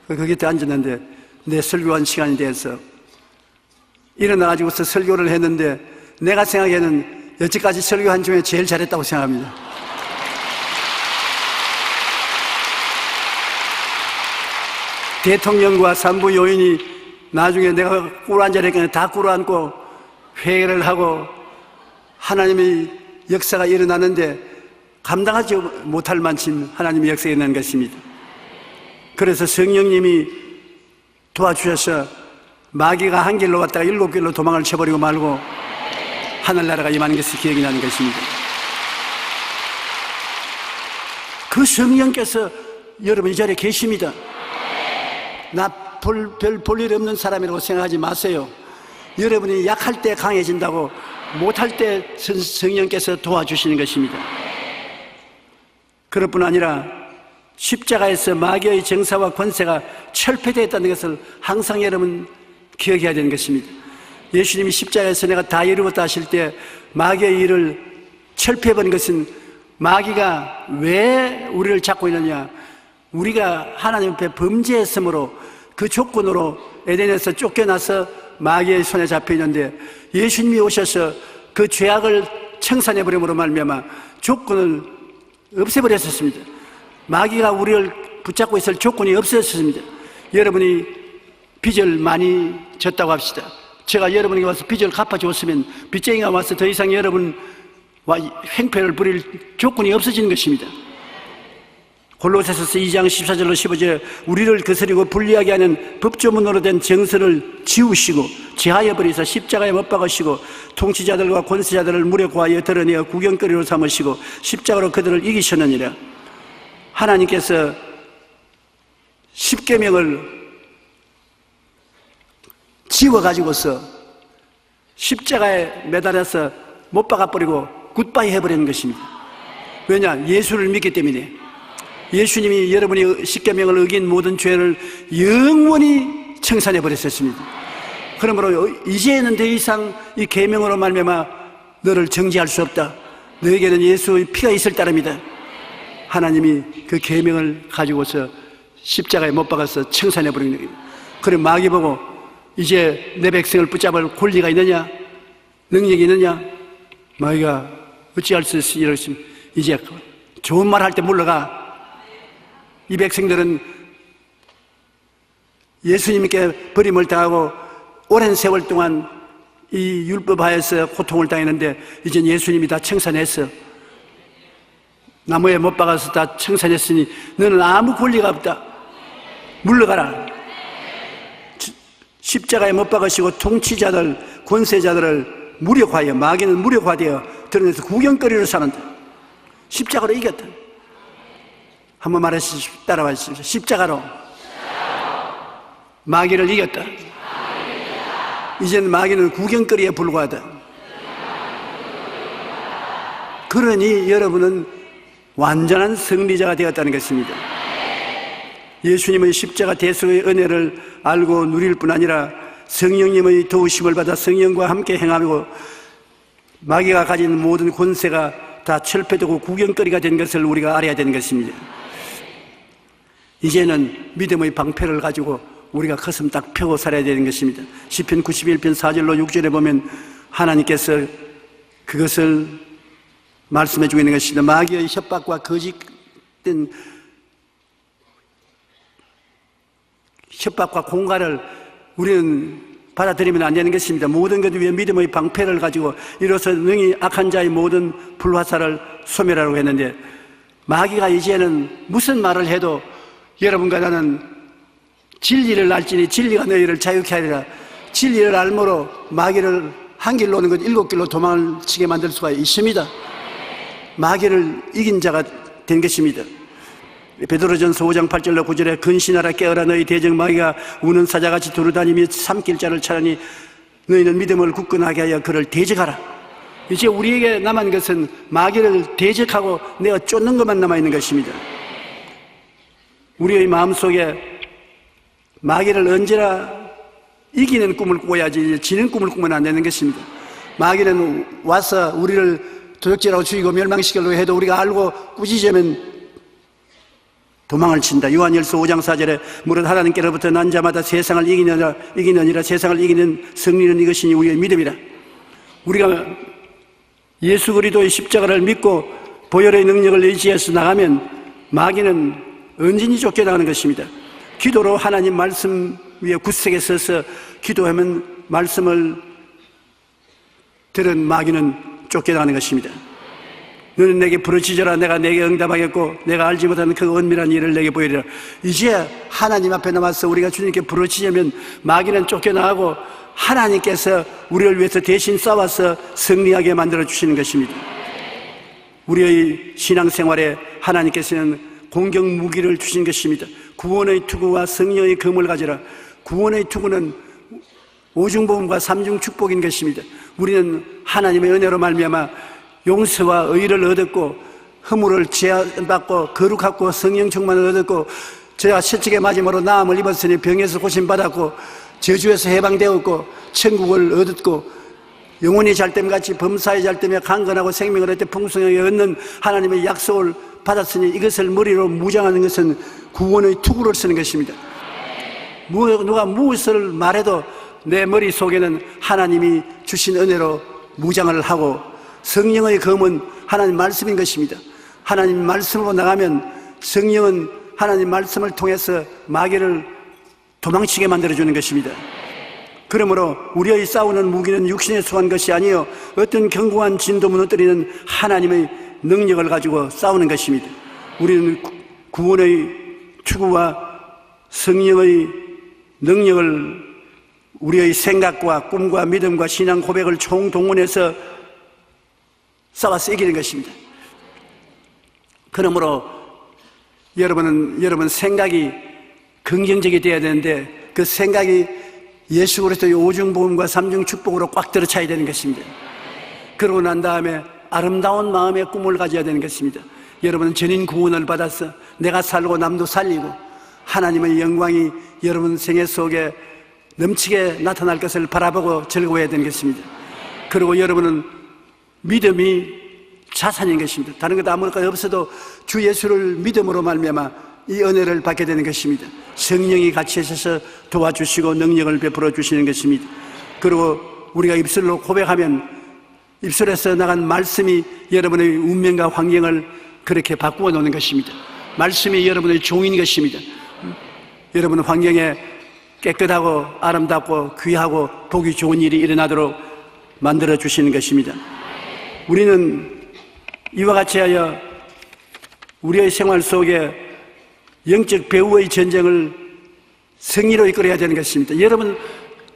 그 곁에 앉았는데 내 설교한 시간이 돼서 일어나가지고서 설교를 했는데 내가 생각에는 여태까지 설교한 중에 제일 잘했다고 생각합니다. 대통령과 산부 요인이 나중에 내가 꿇어 앉아니까 다 꿇어 앉고 회개를 하고 하나님의 역사가 일어나는데 감당하지 못할 만큼 하나님의 역사가 일어나는 것입니다. 그래서 성령님이 도와주셔서 마귀가 한 길로 왔다가 7길로 도망을 쳐버리고 말고 하늘나라가 임하는 것이 기억이 나는 것입니다. 그 성령께서 여러분 이 자리에 계십니다. 나 별 볼 일 없는 사람이라고 생각하지 마세요. 여러분이 약할 때 강해진다고 못할 때 성령께서 도와주시는 것입니다. 그럴 뿐 아니라 십자가에서 마귀의 정사와 권세가 철폐되었다는 것을 항상 여러분 기억해야 되는 것입니다. 예수님이 십자가에서 내가 다 이루었다 하실 때 마귀의 일을 철폐해버린 것은 마귀가 왜 우리를 잡고 있느냐, 우리가 하나님 앞에 범죄했으므로 그 조건으로 에덴에서 쫓겨나서 마귀의 손에 잡혀 있는데 예수님이 오셔서 그 죄악을 청산해버림으로 말미암아 조건을 없애버렸었습니다. 마귀가 우리를 붙잡고 있을 조건이 없어졌습니다. 여러분이 빚을 많이 졌다고 합시다. 제가 여러분에게 와서 빚을 갚아줬으면 빚쟁이가 와서 더 이상 여러분과 행패를 부릴 조건이 없어지는 것입니다. 골로새서 2장 14절로 15절에 우리를 거스리고 불리하게 하는 법조문으로 된 정서를 지우시고 제하여 버리사 십자가에 못 박으시고 통치자들과 권세자들을 무력화하여 드러내어 구경거리로 삼으시고 십자가로 그들을 이기셨느니라. 하나님께서 십계명을 지워가지고서 십자가에 매달아서 못 박아버리고 굿바이 해버리는 것입니다. 왜냐? 예수를 믿기 때문에. 예수님이 여러분이 십계명을 어긴 모든 죄를 영원히 청산해 버렸었습니다. 그러므로 이제는 더 이상 이 계명으로 말미암아 너를 정죄할 수 없다. 너에게는 예수의 피가 있을 따름이다. 하나님이 그 계명을 가지고서 십자가에 못 박아서 청산해 버리는 거예요. 그럼 마귀 보고 이제 내 백성을 붙잡을 권리가 있느냐, 능력이 있느냐? 마귀가 어찌할 수 있으니 이러시면 이제 좋은 말 할 때 물러가. 이 백성들은 예수님께 버림을 당하고 오랜 세월 동안 이 율법하에서 고통을 당했는데 이젠 예수님이 다 청산했어. 나무에 못 박아서 다 청산했으니 너는 아무 권리가 없다. 물러가라. 십자가에 못 박으시고 통치자들, 권세자들을 무력화하여, 마귀는 무력화되어 드러내서 구경거리로 사는다. 십자가로 이겼다. 한번 말하시죠. 따라와 주십시오. 십자가로 마귀를 이겼다. 이제는 마귀는 구경거리에 불과하다. 그러니 여러분은 완전한 승리자가 되었다는 것입니다. 예수님의 십자가 대속의 은혜를 알고 누릴 뿐 아니라 성령님의 도우심을 받아 성령과 함께 행하고 마귀가 가진 모든 권세가 다 철폐되고 구경거리가 된 것을 우리가 알아야 되는 것입니다. 이제는 믿음의 방패를 가지고 우리가 가슴 딱 펴고 살아야 되는 것입니다. 시편 91편 4절로 6절에 보면 하나님께서 그것을 말씀해 주고 있는 것입니다. 마귀의 협박과 거짓된 협박과 공갈을 우리는 받아들이면 안 되는 것입니다. 모든 것 위에 믿음의 방패를 가지고 이로써 능히 악한 자의 모든 불화살을 소멸하라고 했는데, 마귀가 이제는 무슨 말을 해도 여러분과 나는 진리를 알지니 진리가 너희를 자유케 하리라. 진리를 알므로 마귀를 한 길로 오는 것 7길로 도망을 치게 만들 수가 있습니다. 마귀를 이긴 자가 된 것입니다. 베드로전서 5장 8절로 9절에 근신하라 깨어라 너희 대적 마귀가 우는 사자같이 두루다니며 삼킬 자를 찾으니 너희는 믿음을 굳건하게 하여 그를 대적하라. 이제 우리에게 남은 것은 마귀를 대적하고 내가 쫓는 것만 남아있는 것입니다. 우리의 마음속에 마귀를 언제나 이기는 꿈을 꿔야지 지는 꿈을 꾸면 안 되는 것입니다. 마귀는 와서 우리를 도적질하고 죽이고 멸망시키려고 해도 우리가 알고 꾸짖으면 도망을 친다. 요한일서 5장 4절에 무릇 하나님께로부터 난 자마다 세상을 이기느니라 세상을 이기는 승리는 이것이니 우리의 믿음이라. 우리가 예수 그리스도의 십자가를 믿고 보혈의 능력을 의지해서 나가면 마귀는 언제든지 쫓겨나가는 것입니다. 기도로 하나님 말씀 위에 굳세게 서서 기도하면 말씀을 들은 마귀는 쫓겨나가는 것입니다. 너는 내게 부르짖어라 내가 내게 응답하겠고 내가 알지 못하는 그 은밀한 일을 내게 보이리라. 이제 하나님 앞에 나와서 우리가 주님께 부르짖으면 마귀는 쫓겨나가고 하나님께서 우리를 위해서 대신 싸워서 승리하게 만들어 주시는 것입니다. 우리의 신앙생활에 하나님께서는 공격 무기를 주신 것입니다. 구원의 투구와 성령의 검을 가지라. 구원의 투구는 오중보험과 삼중 축복인 것입니다. 우리는 하나님의 은혜로 말미암아 용서와 의를 얻었고 허물을 제한받고 거룩하고 성령 충만을 얻었고 제가 실직에 맞음으로 나음을 입었으니 병에서 고침받았고 저주에서 해방되었고 천국을 얻었고 영혼이 잘됨같이 범사에 잘되며 강건하고 생명을 얻되 풍성하게 얻는 하나님의 약속을 받았으니 이것을 머리로 무장하는 것은 구원의 투구를 쓰는 것입니다. 누가 무엇을 말해도 내 머릿속에는 하나님이 주신 은혜로 무장을 하고 성령의 검은 하나님 말씀인 것입니다. 하나님 말씀으로 나가면 성령은 하나님 말씀을 통해서 마귀를 도망치게 만들어주는 것입니다. 그러므로 우리의 싸우는 무기는 육신에 속한 것이 아니요 어떤 견고한 진도 무너뜨리는 하나님의 능력을 가지고 싸우는 것입니다. 우리는 구원의 투구와 성령의 능력을 우리의 생각과 꿈과 믿음과 신앙 고백을 총동원해서 싸워서 이기는 것입니다. 그러므로 여러분 생각이 긍정적이 되어야 되는데 그 생각이 예수 그리스도의 오중복음과 삼중 축복으로 꽉 들어차야 되는 것입니다. 그러고 난 다음에 아름다운 마음의 꿈을 가져야 되는 것입니다. 여러분은 전인 구원을 받아서 내가 살고 남도 살리고 하나님의 영광이 여러분 생애 속에 넘치게 나타날 것을 바라보고 즐거워해야 되는 것입니다. 그리고 여러분은 믿음이 자산인 것입니다. 다른 것 아무것도 없어도 주 예수를 믿음으로 말미암아 이 은혜를 받게 되는 것입니다. 성령이 같이 하셔서 도와주시고 능력을 베풀어 주시는 것입니다. 그리고 우리가 입술로 고백하면 입술에서 나간 말씀이 여러분의 운명과 환경을 그렇게 바꾸어 놓는 것입니다. 말씀이 여러분의 종인 것입니다. 여러분 환경에 깨끗하고 아름답고 귀하고 보기 좋은 일이 일어나도록 만들어 주시는 것입니다. 우리는 이와 같이 하여 우리의 생활 속에 영적 배후의 전쟁을 승리로 이끌어야 되는 것입니다. 여러분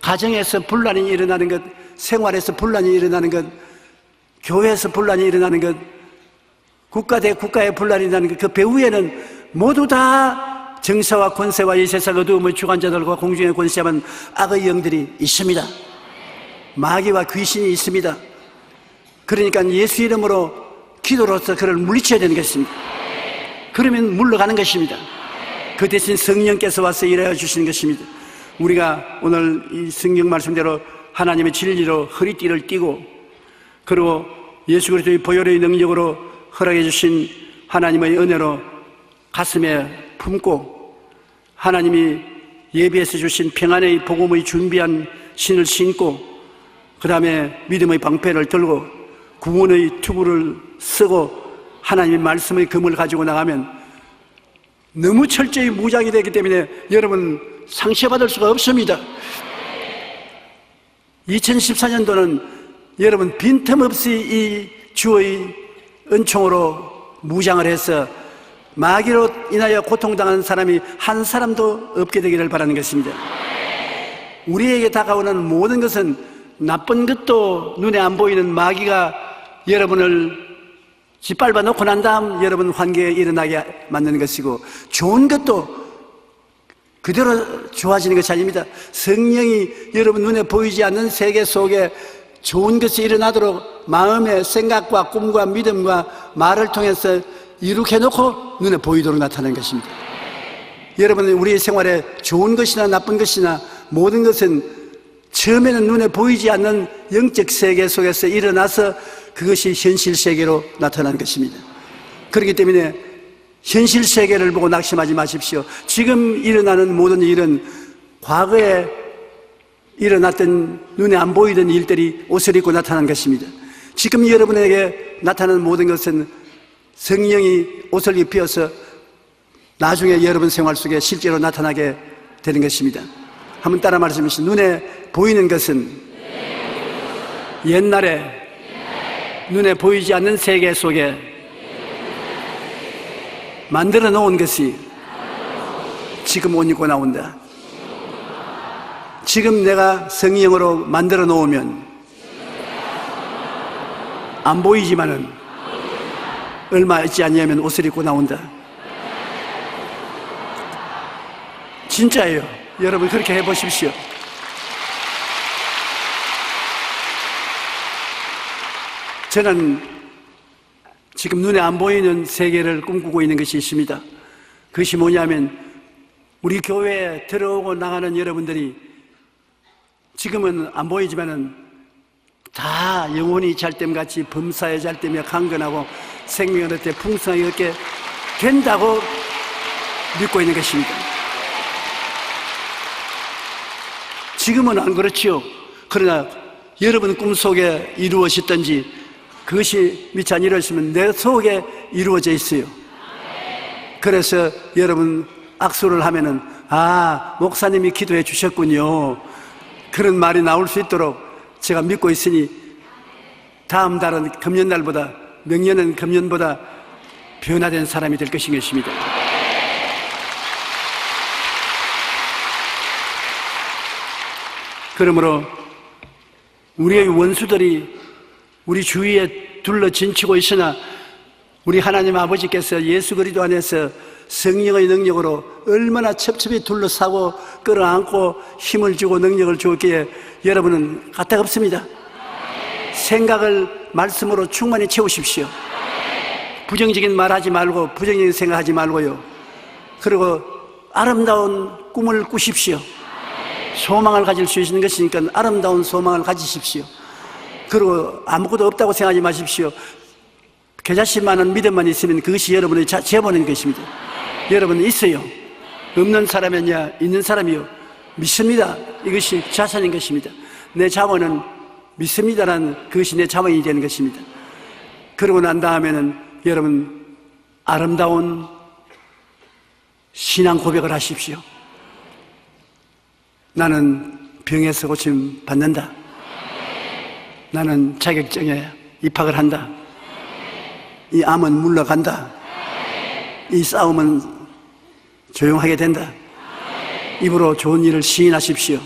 가정에서 분란이 일어나는 것, 생활에서 분란이 일어나는 것, 교회에서 분란이 일어나는 것, 국가 대 국가의 분란이 일어나는 것, 그 배후에는 모두 다 정사와 권세와 이 세상 어두움의 주관자들과 공중에 권세하는 악의 영들이 있습니다. 마귀와 귀신이 있습니다. 그러니까 예수 이름으로 기도로서 그를 물리쳐야 되는 것입니다. 그러면 물러가는 것입니다. 그 대신 성령께서 와서 일하여 주시는 것입니다. 우리가 오늘 이 성경 말씀대로 하나님의 진리로 허리띠를 띠고, 그리고 예수 그리스도의 보혈의 능력으로 허락해 주신 하나님의 은혜로 가슴에 품고, 하나님이 예비해서 주신 평안의 복음의 준비한 신을 신고, 그 다음에 믿음의 방패를 들고 구원의 투구를 쓰고 하나님의 말씀의 금을 가지고 나가면 너무 철저히 무장이 되기 때문에 여러분 상처받을 수가 없습니다. 2014년도는 여러분 빈틈없이 이 주의 은총으로 무장을 해서 마귀로 인하여 고통당하는 사람이 한 사람도 없게 되기를 바라는 것입니다. 우리에게 다가오는 모든 것은 나쁜 것도 눈에 안 보이는 마귀가 여러분을 짓밟아 놓고 난 다음 여러분 환경에 일어나게 만드는 것이고, 좋은 것도 그대로 좋아지는 것이 아닙니다. 성령이 여러분 눈에 보이지 않는 세계 속에 좋은 것이 일어나도록 마음의 생각과 꿈과 믿음과 말을 통해서 이룩해 놓고 눈에 보이도록 나타나는 것입니다. 여러분, 우리의 생활에 좋은 것이나 나쁜 것이나 모든 것은 처음에는 눈에 보이지 않는 영적 세계 속에서 일어나서 그것이 현실 세계로 나타나는 것입니다. 그렇기 때문에 현실 세계를 보고 낙심하지 마십시오. 지금 일어나는 모든 일은 과거에 일어났던 눈에 안 보이던 일들이 옷을 입고 나타난 것입니다. 지금 여러분에게 나타나는 모든 것은 성령이 옷을 입혀서 나중에 여러분 생활 속에 실제로 나타나게 되는 것입니다. 한번 따라 말씀하시죠. 눈에 보이는 것은 옛날에 눈에 보이지 않는 세계 속에 만들어 놓은 것이 지금 옷 입고 나온다. 지금 내가 성령으로 만들어 놓으면 안 보이지만은 얼마 있지 않냐면 옷을 입고 나온다. 진짜예요. 여러분 그렇게 해보십시오. 저는 지금 눈에 안 보이는 세계를 꿈꾸고 있는 것이 있습니다. 그것이 뭐냐면 우리 교회에 들어오고 나가는 여러분들이 지금은 안 보이지만은 다 영혼이 잘됨같이 범사에 잘되며 강건하고 생명을 얻되 풍성하게 얻게 된다고 믿고 있는 것입니다. 지금은 안 그렇지요. 그러나 여러분 꿈속에 이루어졌든지 그것이 미처 안 이루어지면 내 속에 이루어져 있어요. 그래서 여러분 악수를 하면은 목사님이 기도해 주셨군요, 그런 말이 나올 수 있도록 제가 믿고 있으니 다음 달은 금년날보다, 명년은 금년보다 변화된 사람이 될 것인 것입니다. 그러므로 우리의 원수들이 우리 주위에 둘러 진치고 있으나 우리 하나님 아버지께서 예수 그리스도 안에서 성령의 능력으로 얼마나 첩첩이 둘러싸고 끌어안고 힘을 주고 능력을 주었기에 여러분은 까딱없습니다. 생각을 말씀으로 충만히 채우십시오. 부정적인 말 하지 말고 부정적인 생각하지 말고요. 그리고 아름다운 꿈을 꾸십시오. 소망을 가질 수 있는 것이니까 아름다운 소망을 가지십시오. 그리고 아무것도 없다고 생각하지 마십시오. 겨자씨만한 믿음만 있으면 그것이 여러분의 재본인 것입니다. 여러분은 있어요. 없는 사람이냐 있는 사람이요. 믿습니다. 이것이 자산인 것입니다. 내 자원은 믿습니다라는 그것이 내 자원이 되는 것입니다. 그러고 난 다음에는 여러분 아름다운 신앙 고백을 하십시오. 나는 병에서 고침 받는다. 나는 자격증에 입학을 한다. 이 암은 물러간다. 이 싸움은 조용하게 된다. 입으로 좋은 일을 시인하십시오.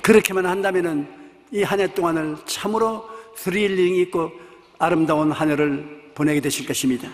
그렇게만 한다면은 이 한 해 동안을 참으로 스릴링 있고 아름다운 한 해를 보내게 되실 것입니다.